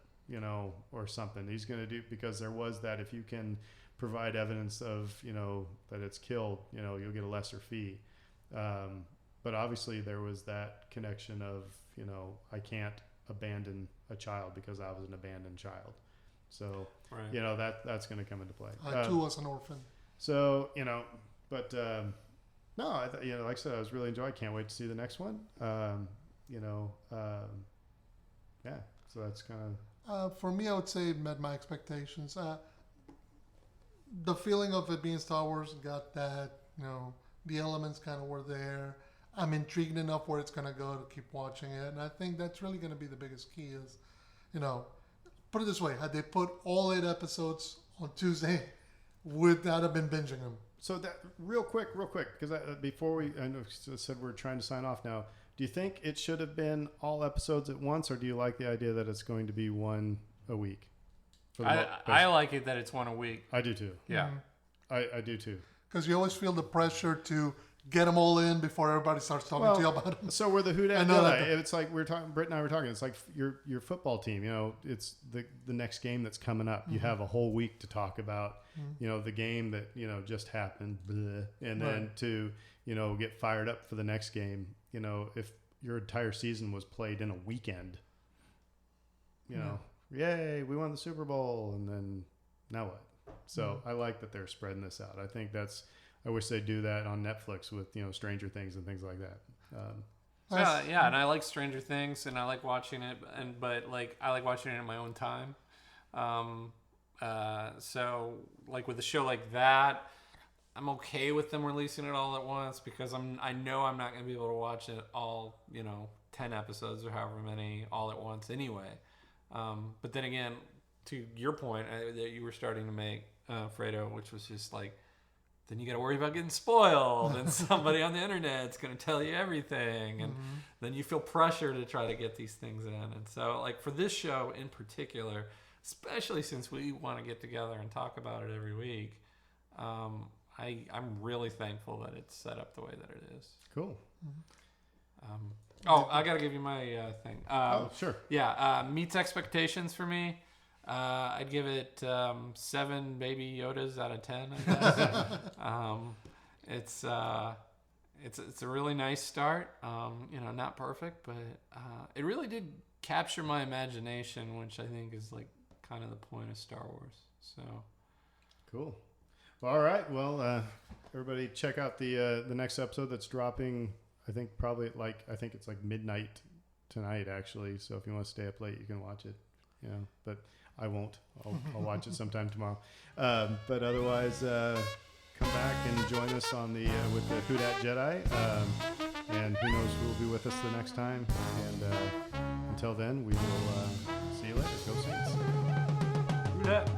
or something. He's gonna do, because there was that, if you can provide evidence of, that it's killed, you'll get a lesser fee. But obviously there was that connection of, I can't abandon a child because I was an abandoned child. So, right. That's going to come into play. I too was an orphan. So, but no, like I said, I was really enjoying. Can't wait to see the next one. So that's kind of. For me, I would say it met my expectations. The feeling of it being Star Wars got that. The elements kind of were there. I'm intrigued enough where it's going to go to keep watching it, and I think that's really going to be the biggest key. Is, put it this way: had they put all 8 episodes on Tuesday, would that have been binging them? So that real quick, because before I know you said we're trying to sign off now. Do you think it should have been all episodes at once, or do you like the idea that it's going to be one a week? I like it that it's one a week. I do too. Yeah, I do too. Because you always feel the pressure to get them all in before everybody starts talking to you about them. So we're the Who Dat Jedi. It's like we're talking. Britt and I were talking. It's like your football team. It's the next game that's coming up. You have a whole week to talk about. The game that just happened, and then to get fired up for the next game. If your entire season was played in a weekend, yay, we won the Super Bowl, and then now what? So I like that they're spreading this out. I think I wish they'd do that on Netflix with, Stranger Things and things like that. And I like Stranger Things, and I like watching it, but I like watching it in my own time. So like with a show like that, I'm okay with them releasing it all at once, because I know I'm not going to be able to watch it all, 10 episodes or however many all at once anyway. But then again, to your point that you were starting to make, Fredo, which was just like, then you got to worry about getting spoiled, and somebody on the internet's going to tell you everything, and then you feel pressure to try to get these things in. And so, like, for this show in particular, especially since we want to get together and talk about it every week, I'm really thankful that it's set up the way that it is. Cool. I got to give you my thing. Sure. Yeah, meets expectations for me. I'd give it 7 baby Yodas out of 10, I guess. It's a really nice start. Not perfect, but it really did capture my imagination, which I think is like kind of the point of Star Wars. So cool. Well, all right. Well, everybody check out the next episode that's dropping. I think it's like midnight tonight, actually. So if you want to stay up late, you can watch it. But I won't. I'll watch it sometime tomorrow. But otherwise, come back and join us on with the Who Dat Jedi. And who knows who will be with us the next time. And until then, we will see you later. Go Saints. Who Dat.